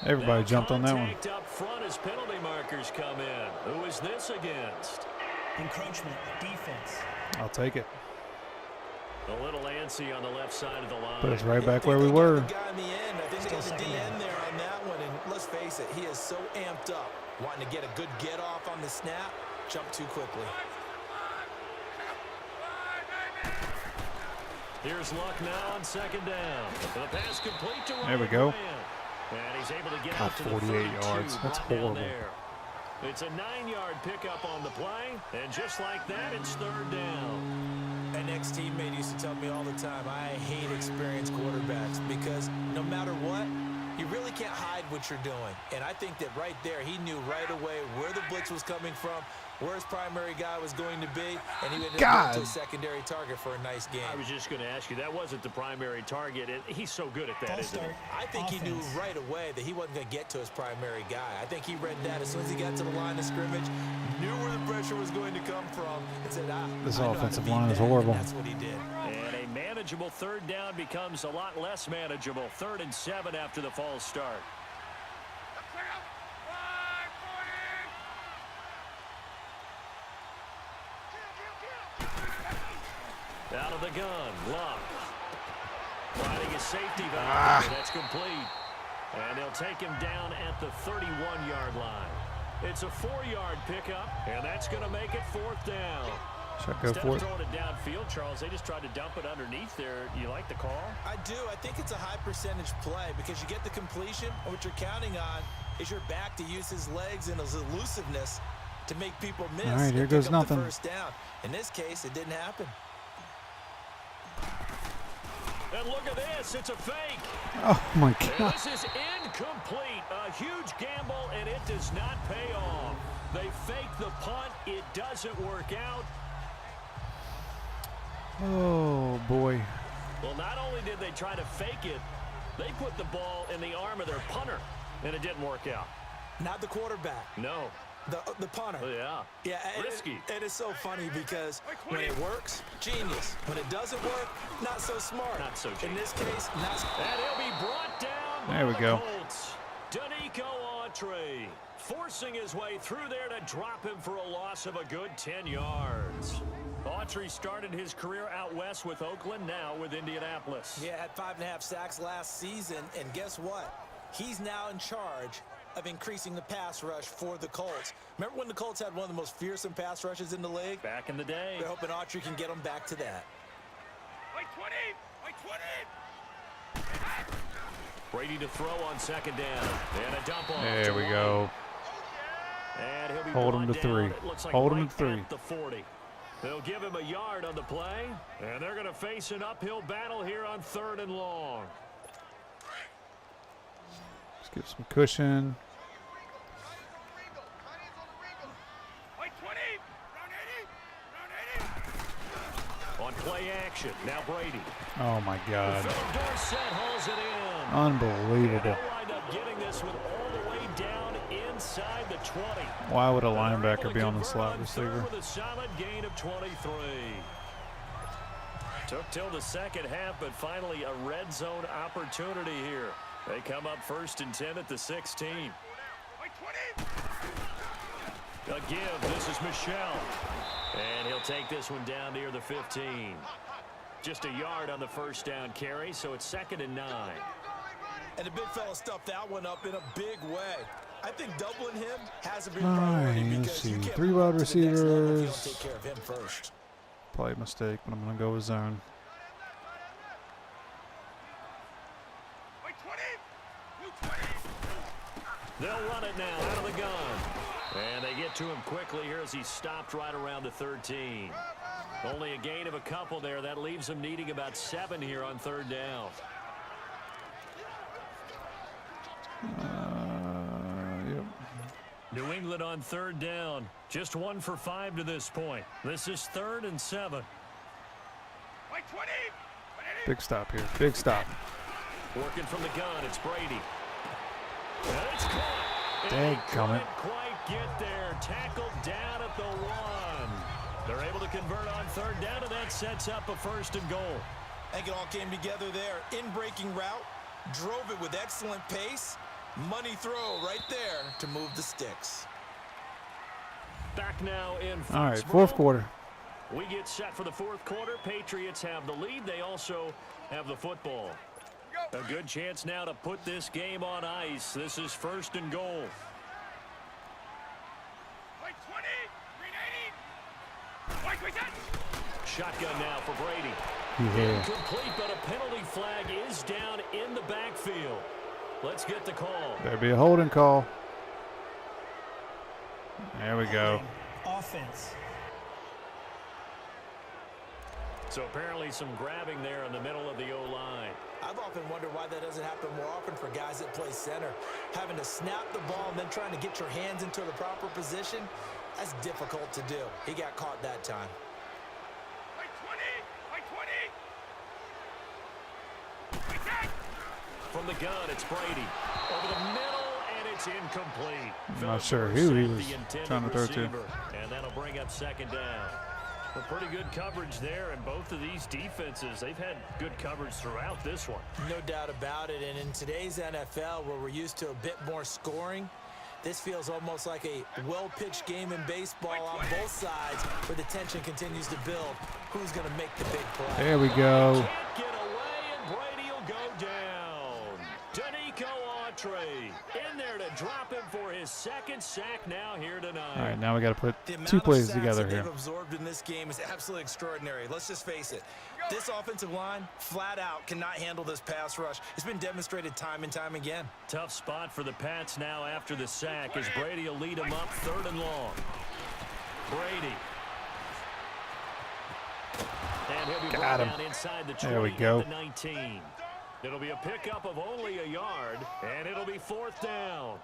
Speaker 1: Everybody
Speaker 3: Now
Speaker 1: jumped on that one.
Speaker 3: contact up front as penalty markers come in. Who is this against?
Speaker 5: Encroachment, defense.
Speaker 1: I'll take it.
Speaker 3: A little antsy on the left side of the line.
Speaker 1: Put us right
Speaker 4: Yeah, I
Speaker 1: back
Speaker 4: think
Speaker 1: where we
Speaker 4: they got
Speaker 1: were.
Speaker 4: the guy in the end. I think they got the
Speaker 5: Still
Speaker 4: DN
Speaker 5: second
Speaker 4: there on that one. And let's face it, he is so amped up, wanting to get a good get off on the snap, jump too quickly.
Speaker 3: Here's Luck now on 2nd down. The pass complete to
Speaker 1: There we
Speaker 3: Ryan
Speaker 1: go.
Speaker 3: Grant. And he's able to get
Speaker 1: God,
Speaker 3: out to the
Speaker 1: 48
Speaker 3: 32,
Speaker 1: yards. That's
Speaker 3: brought down
Speaker 1: horrible.
Speaker 3: there. It's a 9-yard pickup on the play, and just like that, it's 3rd down.
Speaker 4: An ex-teammate used to tell me all the time, I hate experienced quarterbacks because no matter what, you really can't hide what you're doing. And I think that right there, he knew right away where the blitz was coming from, where his primary guy was going to be, and he ended up
Speaker 1: God.
Speaker 4: going to a secondary target for a nice game.
Speaker 3: I was just going to ask you, that wasn't the primary target. He's so good at that,
Speaker 5: False
Speaker 3: isn't he?
Speaker 5: start,
Speaker 4: I think he knew
Speaker 5: offense.
Speaker 4: right away that he wasn't going to get to his primary guy. I think he read that as soon as he got to the line of scrimmage, knew where the pressure was going to come from, and said,
Speaker 1: This
Speaker 4: I know how to
Speaker 1: offensive
Speaker 4: beat
Speaker 1: line is
Speaker 4: that, and
Speaker 1: horrible.
Speaker 4: that's what he did.
Speaker 3: And a manageable 3rd down becomes a lot less manageable. 3rd and 7 after the false start. Out of the gun, Luck. Finding his safety valve. That's complete. And they'll take him down at the 31-yard line. It's a 4-yard pickup, and that's going to make it 4th down.
Speaker 1: Should I go
Speaker 3: Instead
Speaker 1: for
Speaker 3: of
Speaker 1: it?
Speaker 3: throwing it downfield, Charles, they just tried to dump it underneath there. You like the call?
Speaker 4: I do. I think it's a high percentage play because you get the completion, and what you're counting on is your back to use his legs and his elusiveness to make people miss.
Speaker 1: All right, here
Speaker 4: and
Speaker 1: goes
Speaker 4: pick up the
Speaker 1: nothing.
Speaker 4: first down. In this case, it didn't happen.
Speaker 3: And look at this. It's a fake.
Speaker 1: Oh, my
Speaker 3: And
Speaker 1: God.
Speaker 3: this is incomplete. A huge gamble, and it does not pay off. They fake the punt. It doesn't work out.
Speaker 1: Oh, boy.
Speaker 3: Well, not only did they try to fake it, they put the ball in the arm of their punter, and it didn't work out.
Speaker 4: Not the quarterback.
Speaker 3: No.
Speaker 4: The punter.
Speaker 3: Oh, yeah.
Speaker 4: Yeah,
Speaker 3: Risky.
Speaker 4: And it's so funny because when it works, genius. When it doesn't work, not so smart.
Speaker 3: Not so
Speaker 4: In
Speaker 3: genius.
Speaker 4: this case, not so.
Speaker 3: And he'll be brought down
Speaker 1: There
Speaker 3: by
Speaker 1: we
Speaker 3: the
Speaker 1: go.
Speaker 3: Colts. Danico Autry forcing his way through there to drop him for a loss of a good 10 yards. Autry started his career out west with Oakland, now with Indianapolis.
Speaker 4: Yeah, had 5.5 sacks last season, and guess what? He's now in charge of increasing the pass rush for the Colts. Remember when the Colts had one of the most fearsome pass rushes in the league?
Speaker 3: Back in the day.
Speaker 4: They're hoping Autry can get them back to that.
Speaker 3: Brady to throw on 2nd down. And a dump off.
Speaker 1: There
Speaker 3: to
Speaker 1: we
Speaker 3: White.
Speaker 1: go.
Speaker 3: And he'll be
Speaker 1: Hold him
Speaker 3: brought
Speaker 1: to
Speaker 3: down,
Speaker 1: 3.
Speaker 3: it looks like
Speaker 1: Hold him
Speaker 3: right
Speaker 1: to 3.
Speaker 3: at the 40. They'll give him a yard on the play, and they're going to face an uphill battle here on 3rd and long.
Speaker 1: Let's get some cushion.
Speaker 3: On play action, now Brady.
Speaker 1: Oh, my God.
Speaker 3: Philip Dorsett hauls it in.
Speaker 1: Unbelievable.
Speaker 3: They'll wind up getting this one all the way down inside the 20.
Speaker 1: Why would a
Speaker 3: And they're able
Speaker 1: linebacker
Speaker 3: to
Speaker 1: be on the
Speaker 3: convert
Speaker 1: slot
Speaker 3: on
Speaker 1: receiver?
Speaker 3: 3rd with a solid gain of 23. Took till the second half, but finally a red zone opportunity here. They come up 1st and 10 at the 16. A give. This is Michelle. And he'll take this one down near the 15. Just a yard on the 1st down carry, so it's 2nd and 9.
Speaker 4: And the big fella stuffed that one up in a big way. I think doubling him has a big
Speaker 1: All
Speaker 4: priority
Speaker 1: right, let's
Speaker 4: because you
Speaker 1: see.
Speaker 4: can't
Speaker 1: 3
Speaker 4: move
Speaker 1: wide
Speaker 4: on to the next level if you
Speaker 1: receivers.
Speaker 4: don't take care of him first.
Speaker 1: Play mistake, but I'm going to go with zone.
Speaker 3: They'll run it now out of the gun. And they get to him quickly here as he stopped right around the 13. Only a gain of a couple there. That leaves him needing about 7 here on 3rd down.
Speaker 1: Yep.
Speaker 3: New England on 3rd down. Just 1 for 5 to this point. This is 3rd and 7.
Speaker 1: Big stop here. Big stop.
Speaker 3: Working from the gun, it's Brady. And it's caught. And he
Speaker 1: Dadgummit.
Speaker 3: couldn't quite get there. Tackled down at the 1. They're able to convert on 3rd down, and that sets up a 1st and goal.
Speaker 4: I think it all came together there. In-breaking route, drove it with excellent pace. Money throw right there to move the sticks.
Speaker 3: Back now in
Speaker 1: All right,
Speaker 3: Foxborough.
Speaker 1: 4th quarter.
Speaker 3: We get set for the 4th quarter. Patriots have the lead. They also have the football. A good chance now to put this game on ice. This is 1st and goal. Shotgun now for Brady.
Speaker 1: Yeah.
Speaker 3: Complete, but a penalty flag is down in the backfield. Let's get the call.
Speaker 1: There'll be a holding call. There we go.
Speaker 5: Offense.
Speaker 3: So apparently some grabbing there in the middle of the O-line.
Speaker 4: I've often wondered why that doesn't happen more often for guys that play center. Having to snap the ball and then trying to get your hands into the proper position, that's difficult to do. He got caught that time.
Speaker 3: From the gun, it's Brady. Over the middle, and it's incomplete.
Speaker 1: I'm not
Speaker 3: Philip
Speaker 1: sure who he
Speaker 3: Dorsett,
Speaker 1: was
Speaker 3: the intended
Speaker 1: trying to throw to.
Speaker 3: receiver. And that'll bring up 2nd down. Well, pretty good coverage there, and both of these defenses, they've had good coverage throughout this one.
Speaker 4: No doubt about it. And in today's NFL, where we're used to a bit more scoring, this feels almost like a well-pitched game in baseball on both sides where the tension continues to build. Who's going to make the big play?
Speaker 1: There we go.
Speaker 3: Can't get away, and Brady will go down. Danico Crabtree in there to drop him for his second sack now here tonight.
Speaker 1: All right, now we got to put
Speaker 4: The amount
Speaker 1: two
Speaker 4: of
Speaker 1: plays
Speaker 4: sacks
Speaker 1: together
Speaker 4: that
Speaker 1: here.
Speaker 4: they've absorbed in this game is absolutely extraordinary. Let's just face it. This offensive line, flat out, cannot handle this pass rush. It's been demonstrated time and time again.
Speaker 3: Tough spot for the Pats now after the sack as Brady will lead them up 3rd and long. Brady. And he'll be brought down inside the 20
Speaker 1: There we go.
Speaker 3: at the 19. It'll be a pickup of only a yard, and it'll be 4th down.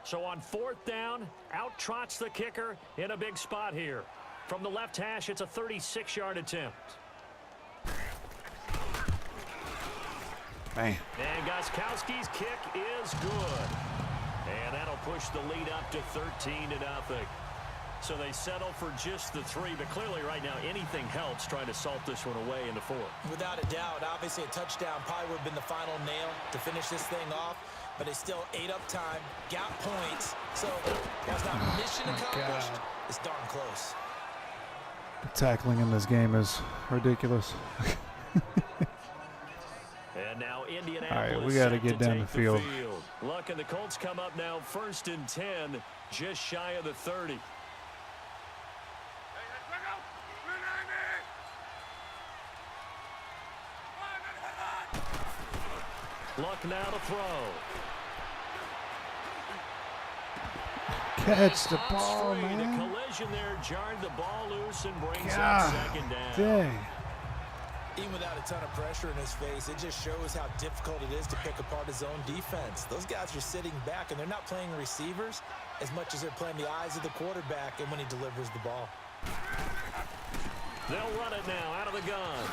Speaker 3: So on 4th down, out trots the kicker in a big spot here. From the left hash, it's a 36-yard attempt.
Speaker 1: Man.
Speaker 3: And Gostkowski's kick is good. And that'll push the lead up to 13-0. So they settle for just the 3, but clearly right now anything helps trying to salt this one away in the 4th.
Speaker 4: Without a doubt, obviously a touchdown probably would have been the final nail to finish this thing off, but they still ate up time, got points, so that's not mission accomplished.
Speaker 1: God.
Speaker 4: It's darn close.
Speaker 1: The tackling in this game is ridiculous.
Speaker 3: And now Indianapolis.
Speaker 1: All right, we got to
Speaker 3: set
Speaker 1: get down
Speaker 3: take
Speaker 1: the field.
Speaker 3: Luck and the Colts come up now 1st and 10, just shy of the 30. Luck now to throw.
Speaker 1: Catch the
Speaker 3: Ops
Speaker 1: ball,
Speaker 3: free.
Speaker 1: man.
Speaker 3: The collision there jarred the ball loose and brings
Speaker 1: God
Speaker 3: up 2nd down.
Speaker 1: dang.
Speaker 4: Even without a ton of pressure in his face, it just shows how difficult it is to pick apart his own defense. Those guys are sitting back, and they're not playing receivers as much as they're playing the eyes of the quarterback and when he delivers the ball.
Speaker 3: They'll run it now out of the gun.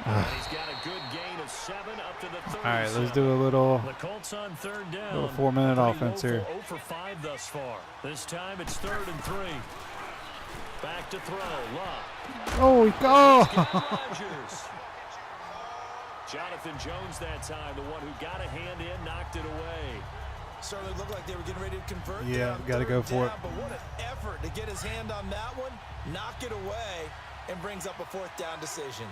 Speaker 3: And he's got a good gain of 7 up to the 37.
Speaker 1: All right, let's do a little
Speaker 3: The Colts on 3rd down.
Speaker 1: Little 4-minute
Speaker 3: Pretty
Speaker 1: offense here.
Speaker 3: woeful 0 for 5 thus far. This time it's 3rd and 3. Back to throw. Luck.
Speaker 1: Oh, go!
Speaker 3: Rodgers. Jonathan Jones that time, the one who got a hand in, knocked it away.
Speaker 4: Certainly looked like they were getting ready to convert.
Speaker 1: Yeah,
Speaker 4: there on
Speaker 1: got to
Speaker 4: 3rd
Speaker 1: go for it.
Speaker 4: down, But what an effort to get his hand on that one, knock it away, and brings up a 4th down decision.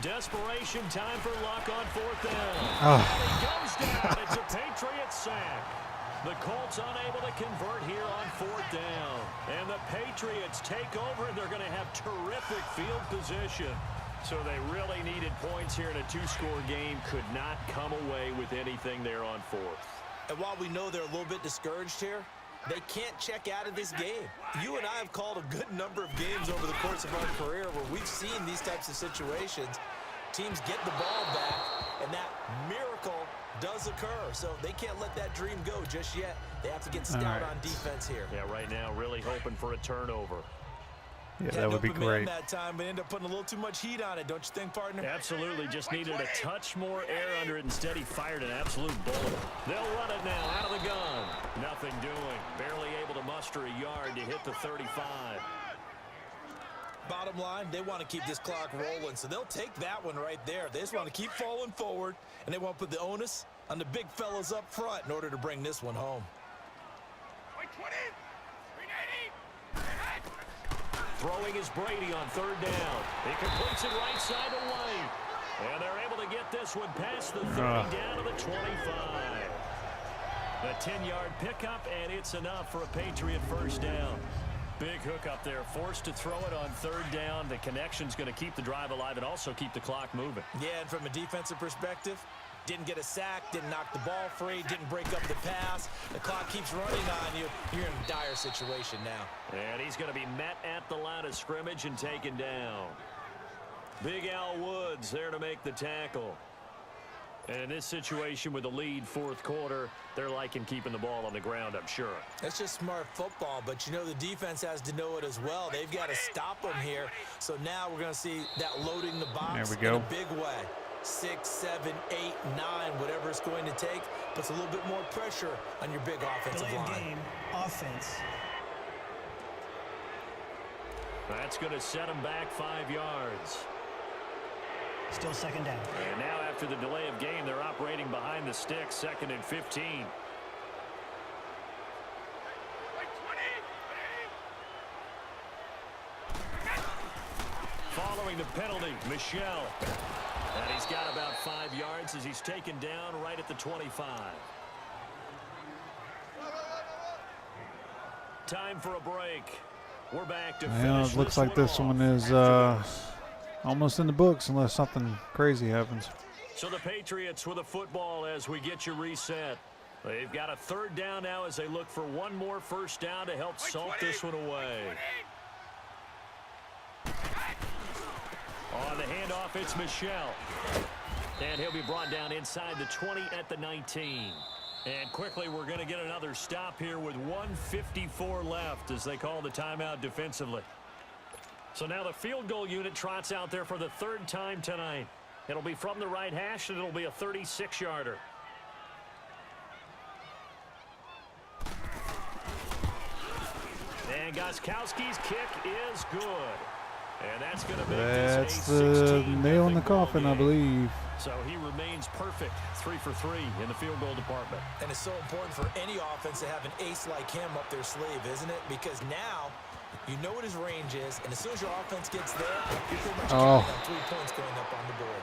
Speaker 3: Desperation time for Luck on 4th down.
Speaker 1: Oh.
Speaker 3: And he goes down. It's a Patriots sack. The Colts unable to convert here on 4th down. And the Patriots take over, and they're going to have terrific field position. So they really needed points here in a 2-score game. Could not come away with anything there on 4th.
Speaker 4: And while we know they're a little bit discouraged here, they can't check out of this game. You and I have called a good number of games over the course of our career where we've seen these types of situations. Teams get the ball back, and that miracle does occur. So they can't let that dream go just yet. They have to get stout on defense here.
Speaker 3: Yeah, right now really hoping for a turnover.
Speaker 1: Yeah, that would be
Speaker 4: Open man
Speaker 1: great.
Speaker 4: that time, but end up putting a little too much heat on it, don't you think, partner?
Speaker 3: Absolutely, just needed a touch more air under it. Instead, he fired an absolute bullet. They'll run it now out of the gun. Nothing doing. Barely able to muster a yard to hit the 35.
Speaker 4: Bottom line, they want to keep this clock rolling, so they'll take that one right there. They just want to keep falling forward, and they want to put the onus on the big fellas up front in order to bring this one home.
Speaker 3: Throwing is Brady on 3rd down. He completes it right side to White. And they're able to get this one past the 30 down to the 25. A 10-yard pickup, and it's enough for a Patriot 1st down. Big hook up there, forced to throw it on 3rd down. The connection's going to keep the drive alive and also keep the clock moving.
Speaker 4: Yeah, and from a defensive perspective, didn't get a sack, didn't knock the ball free, didn't break up the pass. The clock keeps running on you. You're in a dire situation now.
Speaker 3: And he's going to be met at the line of scrimmage and taken down. Big Al Woods there to make the tackle. And in this situation with the lead 4th quarter, they're liking keeping the ball on the ground, I'm sure.
Speaker 4: That's just smart football, but you know the defense has to know it as well. They've got to stop them here. So now we're going to see that loading the box
Speaker 1: There we go.
Speaker 4: in a big way. 6, 7, 8, 9, whatever it's going to take, puts a little bit more pressure on your big offensive
Speaker 5: Delay of
Speaker 4: line.
Speaker 5: game, offense.
Speaker 3: That's going to set them back 5 yards.
Speaker 5: Still 2nd down.
Speaker 3: And now after the delay of game, they're operating behind the sticks, 2nd and 15. drawing the penalty, Michel. And he's got about 5 yards as he's taken down right at the 25. Time for a break. We're back to finish.
Speaker 1: Well, it looks like this one is almost in the books unless something crazy happens.
Speaker 3: So the Patriots with a football as we get you reset. They've got a 3rd down now as they look for one more first down to help salt this one away. On the handoff, it's Michel. And he'll be brought down inside the 20 at the 19. And quickly, we're going to get another stop here with 1:54 left as they call the timeout defensively. So now the field goal unit trots out there for the 3rd time tonight. It'll be from the right hash, and it'll be a 36-yarder. And Gostkowski's kick is good. And that's going to make
Speaker 1: That's
Speaker 3: this a
Speaker 1: the nail in the
Speaker 3: 16-0 ball
Speaker 1: coffin, I
Speaker 3: game.
Speaker 1: believe.
Speaker 3: So he remains perfect, 3 for 3 in the field goal department.
Speaker 4: And it's so important for any offense to have an ace like him up their sleeve, isn't it? Because now you know what his range is, and as soon as your offense gets there, you're pretty much counting on 3 points going up on the board.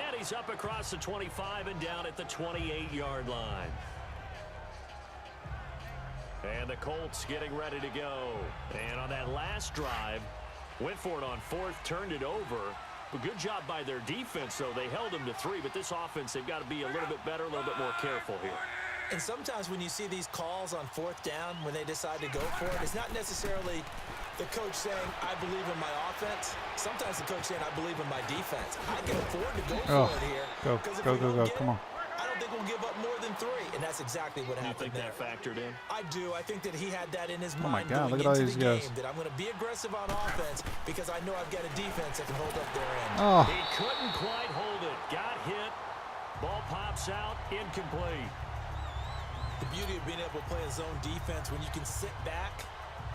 Speaker 3: And he's up across the 25 and down at the 28-yard line. And the Colts getting ready to go. And on that last drive, went for it on 4th, turned it over. But good job by their defense, though. They held them to 3, but this offense, they've got to be a little bit better, a little bit more careful here.
Speaker 4: And sometimes when you see these calls on 4th down, when they decide to go for it, it's not necessarily the coach saying, I believe in my offense. Sometimes the coach saying, I believe in my defense. I can afford to go for it here.
Speaker 1: Go. Come on.
Speaker 4: I don't think we'll give up more than 3, and that's exactly what happened
Speaker 3: there.
Speaker 4: there.
Speaker 3: That factored in?
Speaker 4: I do. I think that he had that in his
Speaker 1: Oh my
Speaker 4: mind
Speaker 1: God,
Speaker 4: going
Speaker 1: look at all
Speaker 4: into
Speaker 1: these
Speaker 4: the
Speaker 1: guys.
Speaker 4: game, that I'm going to be aggressive on offense because I know I've got a defense that can hold up their end.
Speaker 1: Oh,
Speaker 3: He couldn't quite hold it. Got hit. Ball pops out. Incomplete.
Speaker 4: The beauty of being able to play a zone defense when you can sit back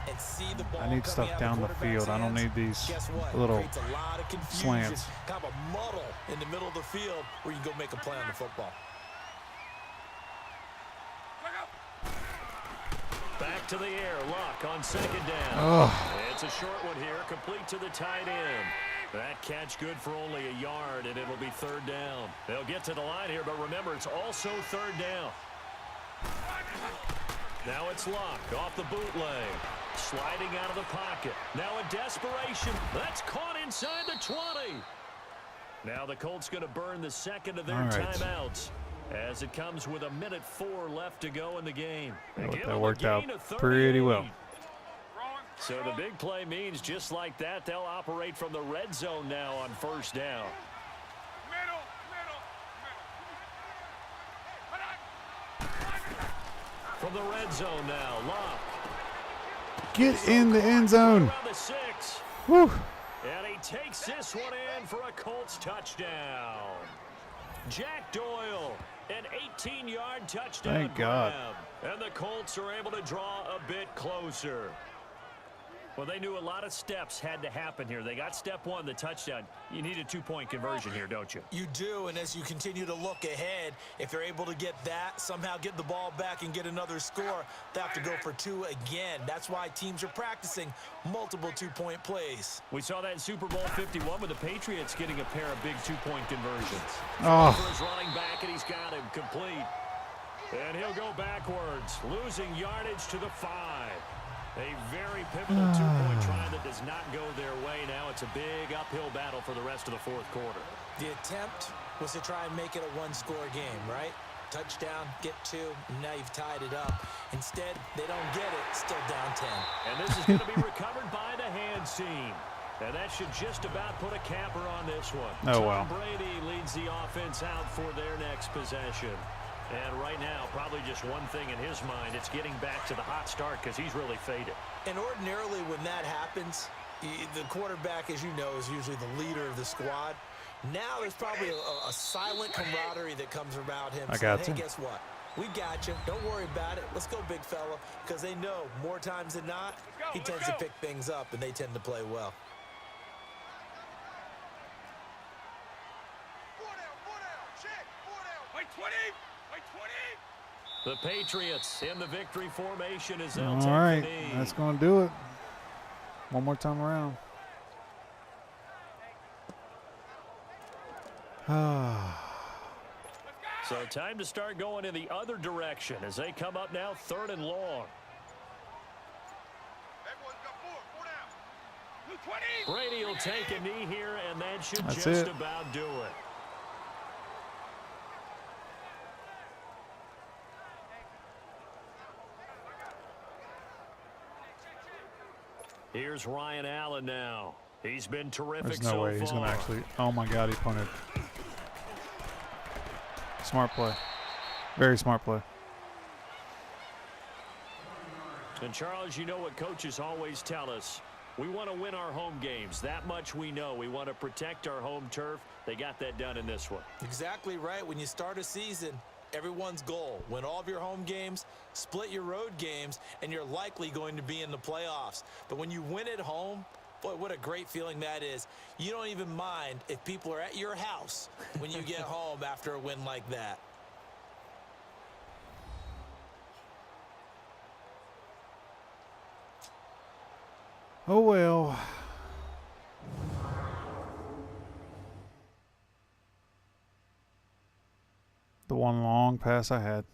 Speaker 4: and see the ball
Speaker 1: I need
Speaker 4: coming
Speaker 1: stuff
Speaker 4: out
Speaker 1: down
Speaker 4: of
Speaker 1: the
Speaker 4: quarterback's
Speaker 1: field. I don't
Speaker 4: hands.
Speaker 1: need these
Speaker 4: Guess what?
Speaker 1: little
Speaker 4: It creates a lot of confusion,
Speaker 1: slants.
Speaker 4: kind of a muddle in the middle of the field where you can go make a play on the football.
Speaker 3: Back to the air. Luck on 2nd down.
Speaker 1: Oh.
Speaker 3: It's a short one here. Complete to the tight end. That catch good for only a yard, and it'll be 3rd down. They'll get to the line here, but remember, it's also 3rd down. Now it's Luck off the bootleg. Sliding out of the pocket. Now a desperation. That's caught inside the 20. Now the Colts going to burn the 2nd of their timeouts as it comes with 1:04 left to go in the game.
Speaker 1: That worked out pretty well.
Speaker 3: So the big play means just like that, they'll operate from the red zone now on 1st down. From the red zone now, Luck.
Speaker 1: Get in the end zone.
Speaker 3: Around the 6.
Speaker 1: Woo.
Speaker 3: And he takes this one in for a Colts touchdown. Jack Doyle, an 18-yard touchdown
Speaker 1: Thank God.
Speaker 3: grab. And the Colts are able to draw a bit closer. Well, they knew a lot of steps had to happen here. They got step 1, the touchdown. You need a 2-point conversion here, don't you?
Speaker 4: You do, and as you continue to look ahead, if they're able to get that, somehow get the ball back and get another score, they have to go for 2 again. That's why teams are practicing multiple 2-point plays.
Speaker 3: We saw that in Super Bowl 51 with the Patriots getting a pair of big 2-point conversions.
Speaker 1: Oh.
Speaker 3: For his running back, and he's got him complete. And he'll go backwards, losing yardage to the 5. A very pivotal 2-point try that does not go their way. Now it's a big uphill battle for the rest of the 4th quarter.
Speaker 4: The attempt was to try and make it a 1-score game, right? Touchdown, get 2, and now you've tied it up. Instead, they don't get it, still down 10.
Speaker 3: And this is going to be recovered by the hands team. And that should just about put a capper on this one.
Speaker 1: Oh, wow.
Speaker 3: Tom Brady leads the offense out for their next possession. And right now, probably just one thing in his mind, it's getting back to the hot start because he's really faded.
Speaker 4: And ordinarily when that happens, the quarterback, as you know, is usually the leader of the squad. Now there's probably a silent camaraderie that comes about him.
Speaker 1: I
Speaker 4: saying,
Speaker 1: got
Speaker 4: hey,
Speaker 1: you.
Speaker 4: guess what? We got you. Don't worry about it. Let's go, big fella. Because they know more times than not, he tends to pick things up, and they tend to play well.
Speaker 3: The Patriots in the victory formation as they'll
Speaker 1: All
Speaker 3: take
Speaker 1: right,
Speaker 3: the knee.
Speaker 1: that's going to do it. One more time around.
Speaker 3: So time to start going in the other direction as they come up now 3rd and long. Brady will take a knee here, and that should just about do it. Here's Ryan Allen now. He's been terrific so far.
Speaker 1: There's no way he's going to actually. Oh my God, he punted. Smart play. Very smart play.
Speaker 3: And Charles, you know what coaches always tell us. We want to win our home games. That much we know. We want to protect our home turf. They got that done in this one.
Speaker 4: Exactly right. When you start a season, everyone's goal: win all of your home games, split your road games, and you're likely going to be in the playoffs. But when you win at home, boy, what a great feeling that is. You don't even mind if people are at your house when you get home after a win like that.
Speaker 1: Oh, well. The one long pass I had.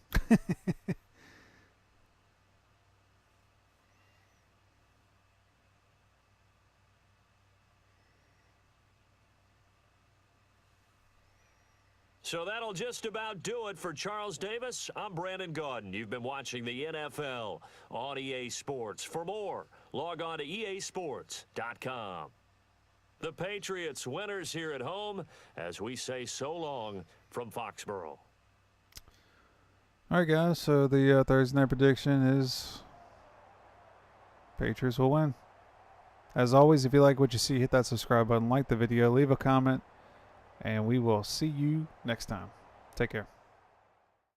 Speaker 3: So that'll just about do it for Charles Davis. I'm Brandon Gaudin. You've been watching the NFL on EA Sports. For more, log on to easports.com. The Patriots winners here at home as we say so long from Foxborough.
Speaker 1: All right, guys. So the Thursday night prediction is Patriots will win. As always, if you like what you see, hit that subscribe button, like the video, leave a comment, and we will see you next time. Take care.